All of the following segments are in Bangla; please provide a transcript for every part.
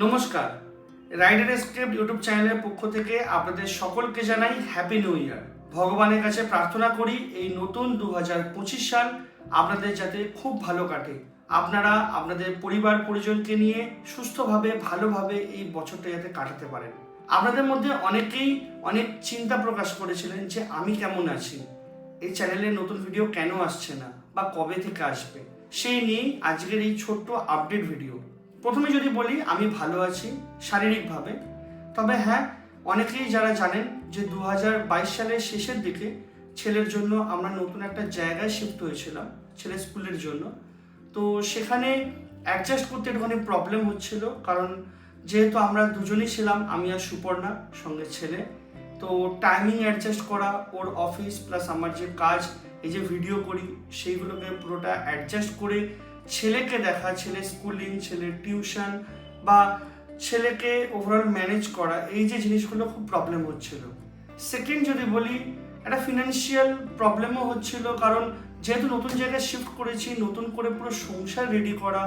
নমস্কার, রাইডার এস্কেপ ইউটিউব চ্যানেলের পক্ষ থেকে আপনাদের সকলকে জানাই হ্যাপি নিউ ইয়ার। ভগবানের কাছে প্রার্থনা করি এই নতুন 2025 সাল আপনাদের যাতে খুব ভালো কাটে। আপনারা আপনাদের পরিবার পরিজনকে নিয়ে সুস্থভাবে ভালোভাবে এই বছরটা যাতে কাটাতে পারেন। আপনাদের মধ্যে অনেকেই অনেক চিন্তা প্রকাশ করেছিলেন যে আমি কেমন আছি, এই চ্যানেলে নতুন ভিডিও কেন আসছে না বা কবে থেকে আসবে, সেই নিয়েই আজকের এই ছোট্ট আপডেট ভিডিও। প্রথমে যদি বলি আমি ভালো আছি শারীরিকভাবে, তবে হ্যাঁ, অনেকেই যারা জানেন যে 2022 সালের শেষের দিকে ছেলের জন্য আমরা নতুন একটা জায়গায় শিফট হয়েছিলাম ছেলের স্কুলের জন্য। তো সেখানে অ্যাডজাস্ট করতে একটুখানি প্রবলেম হচ্ছিল, কারণ যেহেতু আমরা দুজনেই ছিলাম, আমি আর সুপর্ণা সঙ্গে ছেলে, তো টাইমিং অ্যাডজাস্ট করা, ওর অফিস প্লাস আমার যে কাজ, এই যে ভিডিও করি সেইগুলোকে পুরোটা অ্যাডজাস্ট করে ছেলেকে দেখা, ছেলের স্কুলিং, ছেলের টিউশন বা ছেলেকে ওভারঅল ম্যানেজ করা, এই যে জিনিসগুলো খুব প্রবলেম হচ্ছিল। সেকেন্ড যদি বলি, একটা ফিনান্সিয়াল প্রবলেমও হচ্ছিল, কারণ যেহেতু নতুন জায়গায় শিফট করেছি, নতুন করে পুরো সংসার রেডি করা,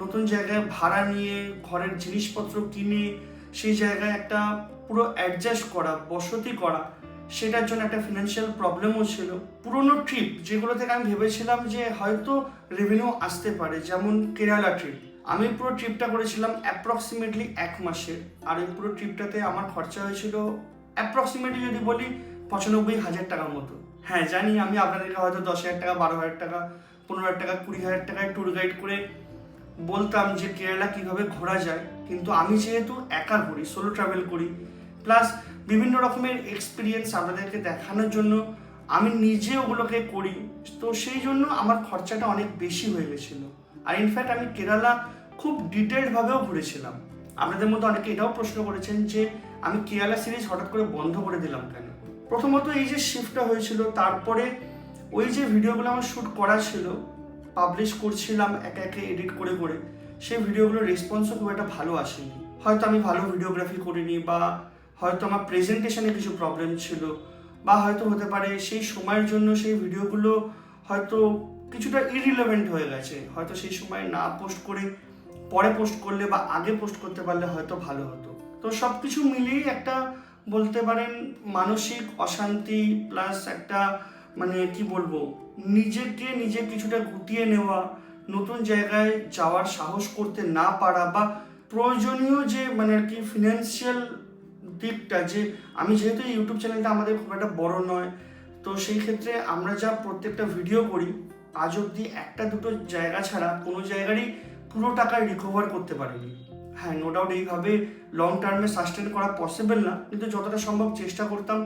নতুন জায়গায় ভাড়া নিয়ে ঘরের জিনিসপত্র কিনে সেই জায়গায় একটা পুরো অ্যাডজাস্ট করা, বসতি করা, সেটার জন্য একটা ফিনান্সিয়াল প্রবলেমও ছিল। পুরোনো ট্রিপ যেগুলো থেকে আমি ভেবেছিলাম যে হয়তো রেভিনিউ আসতে পারে, যেমন কেরালা ট্রিপ, আমি পুরো ট্রিপটা করেছিলাম অ্যাপ্রক্সিমেটলি 1 মাসের, আর এই পুরো ট্রিপটাতে আমার খরচা হয়েছিল অ্যাপ্রক্সিমেটলি যদি বলি 95,000 টাকার মতো। হ্যাঁ জানি, আমি আপনাদেরকে হয়তো 10,000 টাকা, 12,000 টাকা, 15,000 টাকা, 20,000 টাকায় ট্যুর গাইড করে বলতাম যে কেরালা কিভাবে ঘোরা যায়, কিন্তু আমি যেহেতু একা ঘুরি, সোলো ট্রাভেল করি, প্লাস বিভিন্ন রকমের এক্সপিরিয়েন্স আপনাদেরকে দেখানোর জন্য আমি নিজে ওগুলোকে করি, তো সেই জন্য আমার খরচাটা অনেক বেশি হয়ে গেছিলো। আর ইনফ্যাক্ট আমি কেরালা খুব ডিটেলডভাবেও ঘুরেছিলাম। আপনাদের মধ্যে অনেকে এটাও প্রশ্ন করেছেন যে আমি কেরালা সিরিজ হঠাৎ করে বন্ধ করে দিলাম কেন। প্রথমত এই যে শিফটটা হয়েছিল, তারপরে ওই যে ভিডিওগুলো আমার শ্যুট করা ছিল, পাবলিশ করছিলাম একে একে এডিট করে করে, সেই ভিডিওগুলোর রেসপন্সও খুব একটা ভালো আসেনি। হয়তো আমি ভালো ভিডিওগ্রাফি করিনি, বা হয়তো আমার প্রেজেন্টেশনে কিছু প্রবলেম ছিল, বা হয়তো হতে পারে সেই সময়ের জন্য সেই ভিডিওগুলো হয়তো কিছুটা ইরিলেভেন্ট হয়ে গেছে, হয়তো সেই সময় না পোস্ট করে পরে পোস্ট করলে বা আগে পোস্ট করতে পারলে হয়তো ভালো হতো। তো সব কিছু মিলিয়েই একটা বলতে পারেন মানসিক অশান্তি, প্লাস একটা মানে কি বলবো, নিজে কিছুটা গুটিয়ে নেওয়া, নতুন জায়গায় যাওয়ার সাহস করতে না পারা, বা প্রয়োজনীয় যে মানে আর কি ফিনান্সিয়াল দিকটা, যে আমি যেহেতু ইউটিউব চ্যানেলটা আমাদের খুব একটা বড় নয়, তো সেই ক্ষেত্রে আমরা যা প্রত্যেকটা ভিডিও করি আজ অবধি একটা দুটো জায়গা ছাড়া কোনো জায়গারই পুরো টাকা রিকভার করতে পারিনি। হ্যাঁ, নো ডাউট এইভাবে লং টার্মে সাস্টেন করা পসিবল না, কিন্তু যতটা সম্ভব চেষ্টা করতাম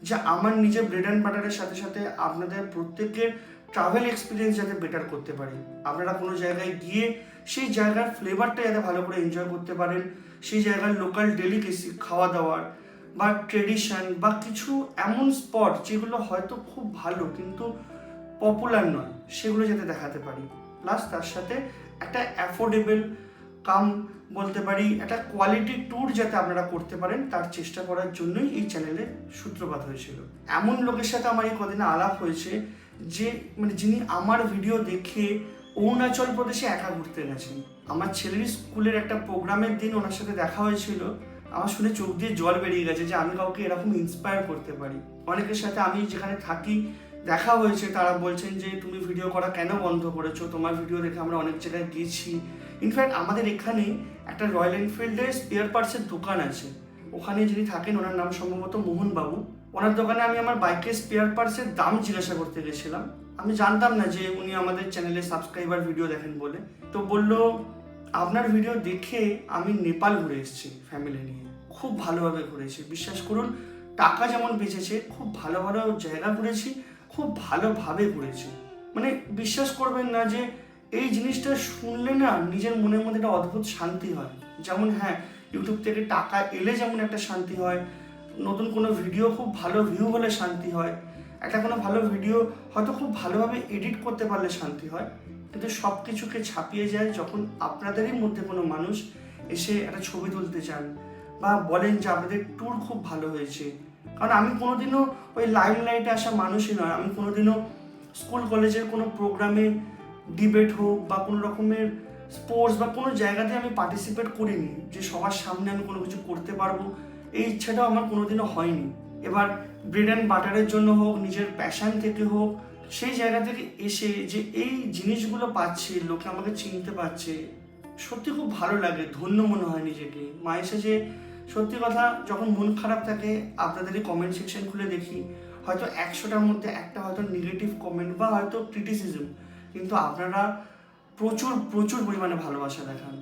যে আমার নিজের ব্রেড অ্যান্ড বাটারের সাথে সাথে আপনাদের প্রত্যেকের ট্রাভেল এক্সপিরিয়েন্স যাতে বেটার করতে পারি। আপনারা কোনো জায়গায় গিয়ে সেই জায়গার ফ্লেভারটা যাতে ভালো করে এনজয় করতে পারেন, সেই জায়গার লোকাল ডেলিকেসি, খাওয়া দাওয়ার বা ট্রেডিশন, বা কিছু এমন স্পট যেগুলো হয়তো খুব ভালো কিন্তু পপুলার নয়, সেগুলো যাতে দেখাতে পারি। প্লাস তার সাথে একটা অ্যাফোর্ডেবল কাম বলতে পারি একটা কোয়ালিটি ট্যুর যাতে আপনারা করতে পারেন, তার চেষ্টা করার জন্যই এই চ্যানেলের সূত্রপাত হয়েছিল। এমন লোকের সাথে আমার এই কদিনে আলাপ হয়েছে যে মানে যিনি আমার ভিডিও দেখে অরুণাচল প্রদেশে একা ঘুরতে গেছেন। আমার ছেলের স্কুলের একটা প্রোগ্রামের দিন ওনার সাথে দেখা হয়েছিল, আমার শুনে চোখ দিয়ে জল বেরিয়ে গেছে যে আমি কাউকে এরকম ইন্সপায়ার করতে পারি। অনেকের সাথে আমি যেখানে থাকি দেখা হয়েছে, তারা বলছেন যে তুমি ভিডিও করা কেন বন্ধ করেছো, তোমার ভিডিও দেখে আমরা অনেক জায়গায় গেছি। ইনফ্যাক্ট আমাদের এখানে একটা রয়্যাল এনফিল্ডের স্পেয়ার পার্টসের দোকান আছে, ওখানে যিনি থাকেন ওনার নাম সম্ভবত মোহনবাবু। ওনার দোকানে আমি আমার বাইকের স্পেয়ার পার্টসের দাম জিজ্ঞাসা করতে গেছিলাম, আমি জানতাম না যে উনি আমাদের চ্যানেলে সাবস্ক্রাইবার ভিডিও দেখেন বলে। তো বললো আপনার ভিডিও দেখে আমি নেপাল ঘুরে এসেছি ফ্যামিলি নিয়ে, খুব ভালোভাবে ঘুরেছি, বিশ্বাস করুন টাকা যেমন বেঁচেছে, খুব ভালো ভালো জায়গা ঘুরেছি, খুব ভালোভাবে ঘুরেছি। মানে বিশ্বাস করবেন না যে এই জিনিসটা শুনলে না নিজের মনের মধ্যে একটা অদ্ভুত শান্তি হয়। যেমন হ্যাঁ, ইউটিউব থেকে টাকা এলে যেমন একটা শান্তি হয়, নতুন কোনো ভিডিও খুব ভালো ভিউ হলে শান্তি হয়, একটা কোনো ভালো ভিডিও হয়তো খুব ভালোভাবে এডিট করতে পারলে শান্তি হয়, কিন্তু সব কিছুকে ছাপিয়ে যায় যখন আপনাদেরই মধ্যে কোনো মানুষ এসে একটা ছবি তুলতে চান বা বলেন যে আপনাদের ট্যুর খুব ভালো হয়েছে। কারণ আমি কোনোদিনও ওই লাইমলাইটে আসা মানুষই নয়, আমি কোনোদিনও স্কুল কলেজের কোনো প্রোগ্রামে ডিবেট হোক বা কোনো রকমের স্পোর্টস বা কোনো জায়গাতে আমি পার্টিসিপেট করিনি, যে সবার সামনে আমি কোনো কিছু করতে পারবো, এই ইচ্ছাটাও আমার কোনোদিনও হয়নি। এবার ব্রেড অ্যান্ড বাটারের জন্য হোক, নিজের প্যাশন থেকে হোক, সেই জায়গা থেকে এসে যে এই জিনিসগুলো পাচ্ছি, লোকে আমাকে চিনতে পারছে, সত্যি খুব ভালো লাগে, ধন্য মনে হয় নিজেকে। মায়ের যে সত্যি কথা, যখন মন খারাপ থাকে আপনাদের এই কমেন্ট সেকশন খুলে দেখি, হয়তো 100টার মধ্যে একটা হয়তো নেগেটিভ কমেন্ট বা হয়তো ক্রিটিসিজম, কিন্তু আপনারা প্রচুর প্রচুর পরিমাণে ভালোবাসা দেখান।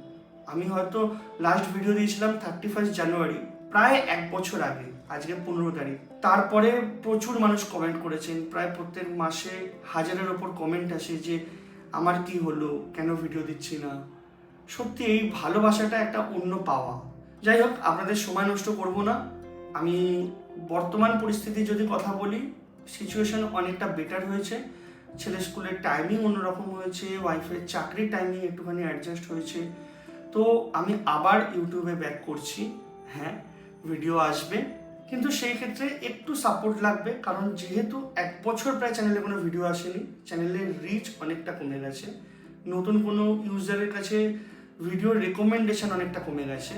আমি হয়তো লাস্ট ভিডিও দিয়েছিলাম 31 জানুয়ারি, প্রায় 1 বছর আগে, আজকে 15 তারিখ। তারপরে প্রচুর মানুষ কমেন্ট করেছেন, প্রায় প্রত্যেক মাসে 1000-এর ওপর কমেন্ট আসে যে আমার কি হলো, কেন ভিডিও দিচ্ছি না। সত্যি এই ভালোবাসাটা একটা অন্য পাওয়া। যাই হোক, আপনাদের সময় নষ্ট করব না। আমি বর্তমান পরিস্থিতি যদি কথা বলি, সিচুয়েশন অনেকটা বেটার হয়েছে। ছেলে স্কুলের টাইমিং অন্যরকম হয়েছে, ওয়াইফের চাকরির টাইমিং একটুখানি অ্যাডজাস্ট হয়েছে। তো আমি আবার ইউটিউবে ব্যাক করছি। হ্যাঁ, ভিডিও আসবে, কিন্তু সেই ক্ষেত্রে একটু সাপোর্ট লাগবে, কারণ যেহেতু 1 বছর প্রায় চ্যানেলে কোনো ভিডিও আসেনি, চ্যানেলের রিচ অনেকটা কমে গেছে, নতুন কোনো ইউজারের কাছে ভিডিওর রেকমেন্ডেশন অনেকটা কমে গেছে।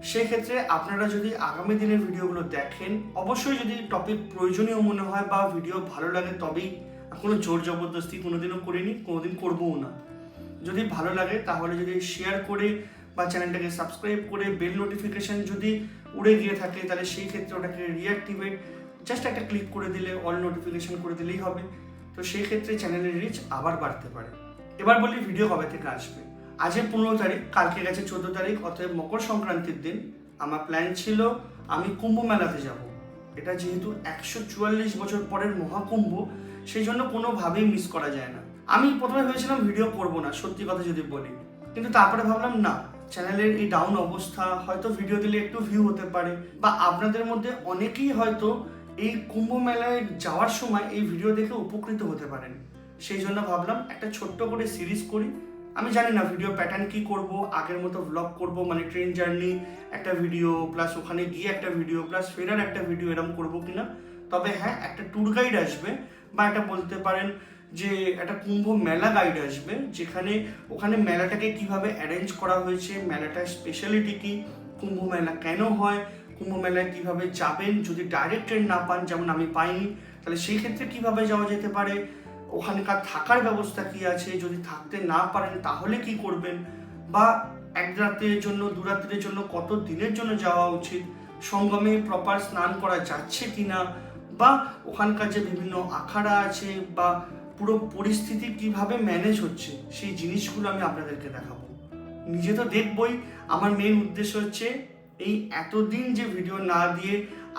সেক্ষেত্রে আপনারা যদি আগামী দিনের ভিডিওগুলো দেখেন, অবশ্যই যদি টপিক প্রয়োজনীয় মনে হয় বা ভিডিও ভালো লাগে, তবেই, কোনো জোর জবরদস্তি কোনোদিনও করিনি, কোনোদিন করবও না। যদি ভালো লাগে তাহলে যদি শেয়ার করে বা চ্যানেলটাকে সাবস্ক্রাইব করে বেল নোটিফিকেশান যদি উড়ে গিয়ে থাকে, তাহলে সেই ক্ষেত্রে ওটাকে রিঅ্যাক্টিভেট জাস্ট একটা ক্লিক করে দিলে, অল নোটিফিকেশান করে দিলেই হবে। তো সেই ক্ষেত্রে চ্যানেলের রিচ আবার বাড়তে পারে। এবার বলি ভিডিও কবে থেকে আসবে। আজকে 15 তারিখ, কালকে গেছে 14 তারিখ, অতএব মকর সংক্রান্তির দিন আমার প্ল্যান ছিল আমি কুম্ভ মেলাতে যাব। এটা যেহেতু 144 বছর পরের মহাকুম্ভ, সেই জন্য কোনোভাবেই মিস করা যায় না। আমি প্রথমে ভেবেছিলাম ভিডিও করব না, সত্যি কথা যদি বলি, কিন্তু তারপরে ভাবলাম না, চ্যানেলের এই ডাউন অবস্থা, হয়তো ভিডিও দিলে একটু ভিউ হতে পারে, বা আপনাদের মধ্যে অনেকেই হয়তো এই কুম্ভ মেলায় যাওয়ার সময় এই ভিডিও দেখে উপকৃত হতে পারেন। সেই জন্য ভাবলাম একটা ছোট্ট করে সিরিজ করি। আমি জানি না ভিডিও প্যাটার্ন কি করব, আগের মতো ব্লগ করব, মানে ট্রেন জার্নি একটা ভিডিও প্লাস ওখানে গিয়ে একটা ভিডিও প্লাস ফেরার একটা ভিডিও, এরকম করবো কিনা। তবে হ্যাঁ, একটা ট্যুর গাইড আসবে, বা একটা বলতে পারেন যে একটা কুম্ভ মেলা গাইড আসবে, যেখানে ওখানে মেলাটাকে কিভাবে অ্যারেঞ্জ করা হয়েছে, মেলাটার স্পেশালিটি কি, কুম্ভ মেলা কেন হয়, কুম্ভ মেলায় কিভাবে যাবেন, যদি ডাইরেক্ট ট্রেন না পান, যেমন আমি পাইনি, তাহলে সেই ক্ষেত্রে কিভাবে যাওয়া যেতে পারে, ওখানকার থাকার ব্যবস্থা কি আছে, যদি থাকতে না পারেন তাহলে কি করবেন, বা 1 রাতের জন্য 2 রাত্রের জন্য কত দিনের জন্য যাওয়া উচিত, সঙ্গমে প্রপার স্নান করা যাচ্ছে কিনা, বা ওখানকার যে বিভিন্ন আখাড়া আছে বা পুরো পরিস্থিতি কিভাবে ম্যানেজ হচ্ছে, সেই জিনিসগুলো আমি আপনাদেরকে দেখাবো। নিজে তো দেখবই, আমার মেন উদ্দেশ্য হচ্ছে এই এতদিন যে ভিডিও না দিয়ে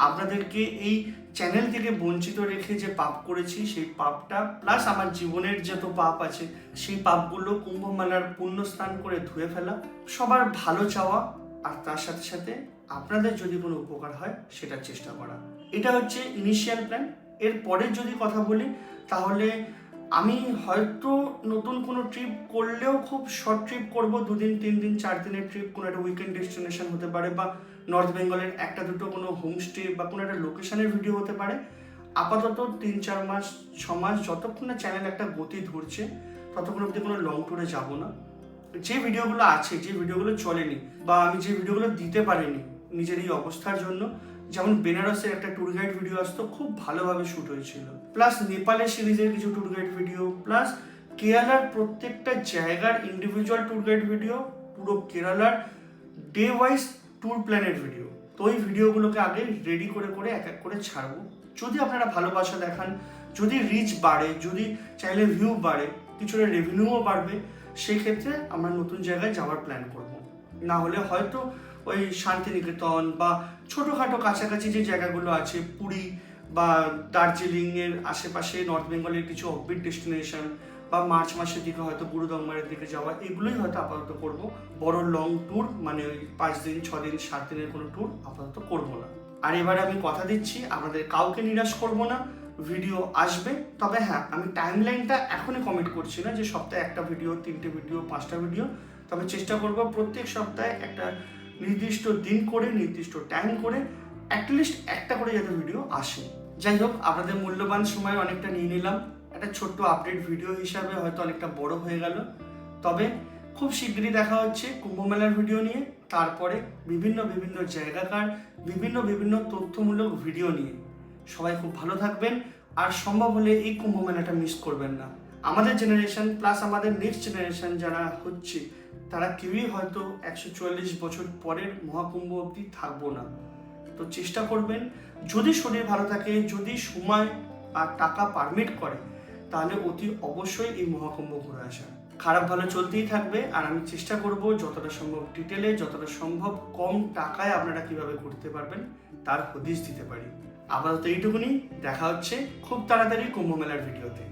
আপনাদেরকে এই চ্যানেল থেকে বঞ্চিত রেখে যে পাপ করেছি, সেই পাপটা প্লাস আমার জীবনের যত পাপ আছে, সেই পাপগুলো কুম্ভ মেলার পুণ্য স্নান করে ধুয়ে ফেলা, সবার ভালো চাওয়া, আর তার সাথে সাথে আপনাদের যদি কোনো উপকার হয় সেটার চেষ্টা করা। এটা হচ্ছে ইনিশিয়াল প্ল্যান। এরপরে যদি কথা বলি, তাহলে আমি হয়তো নতুন কোনো ট্রিপ করলেও খুব শর্ট ট্রিপ করব, 2 দিন 3 দিন 4 দিনের ট্রিপ, কোনো একটা উইকেন্ড ডেস্টিনেশন হতে পারে, বা নর্থ বেঙ্গলের একটা দুটো কোনো হোমস্টে বা কোনো একটা লোকেশনের ভিডিও হতে পারে। আপাতত 3-4 মাস 6 মাস যতক্ষণ না চ্যানেল একটা গতি ধরছে, ততক্ষণ অবধি কোনো লং ট্যুরে যাব না। যে ভিডিওগুলো আছে, যে ভিডিওগুলো চলেনি, বা আমি যে ভিডিওগুলো দিতে পারিনি নিজের এই অবস্থার জন্য, যেমন বেনারসের একটা ট্যুর গাইড ভিডিও আসতো, খুব ভালোভাবে শ্যুট হয়েছিল, প্লাস নেপালের সিরিজের কিছু ট্যুর গাইড ভিডিও, প্লাস কেরালার প্রত্যেকটা জায়গার ইন্ডিভিজুয়াল ট্যুর গাইড ভিডিও, পুরো কেরালার ডে ওয়াইজ ট্যুর প্ল্যানের ভিডিও। তো ওই ভিডিওগুলোকে আগে রেডি করে করে এক এক করে ছাড়বো। যদি আপনারা ভালোবাসা দেখান, যদি রিচ বাড়ে, যদি চ্যানেলে ভিউ বাড়ে, কিছুটা রেভিনিউও বাড়বে, সেই ক্ষেত্রে আমরা নতুন জায়গায় যাওয়ার প্ল্যান করব। না হলে হয়তো ওই শান্তিনিকেতন বা ছোটোখাটো কাছাকাছি যে জায়গাগুলো আছে, পুরী বা দার্জিলিংয়ের আশেপাশে নর্থ বেঙ্গলের কিছু অফবিট ডেস্টিনেশন, বা মার্চ মাসের দিকে হয়তো গুরুদম্বারের দিকে যাওয়া, এগুলোই হয়তো আপাতত করব। বড় লং ট্যুর, মানে ওই 5 দিন 6 দিন 7 দিনের কোনো ট্যুর আপাতত করব না। আর এবারে আমি কথা দিচ্ছি, আপনাদের কাউকে নিরাশ করব না, ভিডিও আসবে। তবে হ্যাঁ, আমি টাইমলাইনটা এখনই কমিট করছি না যে সপ্তাহে একটা ভিডিও, 3টে ভিডিও, 5টা ভিডিও। তবে চেষ্টা করব প্রত্যেক সপ্তাহে একটা নির্দিষ্ট দিন করে, নির্দিষ্ট টাইম করে, অ্যাটলিস্ট একটা করে যাতে ভিডিও আসে। যাই হোক, আপনাদের মূল্যবান সময় অনেকটা নিয়ে নিলাম, একটা ছোট্ট আপডেট ভিডিও হিসাবে হয়তো অনেকটা বড় হয়ে গেল। তবে খুব শীঘ্রই দেখা হচ্ছে কুম্ভ মেলার ভিডিও নিয়ে, তারপরে বিভিন্ন বিভিন্ন জায়গাকার বিভিন্ন তথ্যমূলক ভিডিও নিয়ে। সবাই খুব ভালো থাকবেন, আর সম্ভব হলে এই কুম্ভ মেলাটা মিস করবেন না। আমাদের জেনারেশন প্লাস আমাদের নেক্সট জেনারেশন যারা হচ্ছে, তারা কেউই হয়তো 144 বছর পরের মহাকুম্ভ অবধি থাকবো না। তো চেষ্টা করবেন, যদি শরীর ভালো থাকে, যদি সময় আর টাকা পারমিট করে, তাহলে অতি অবশ্যই এই মহাকুম্ভ ঘুরে আসা। খারাপ ভালো চলতেই থাকবে, আর আমি চেষ্টা করব যতটা সম্ভব ডিটেলে, যতটা সম্ভব কম টাকায় আপনারা কিভাবে ঘুরতে পারবেন তার হদিশ দিতে পারি। আপাতত এইটুকুনি, দেখা হচ্ছে খুব তাড়াতাড়ি কুম্ভ মেলার ভিডিওতে।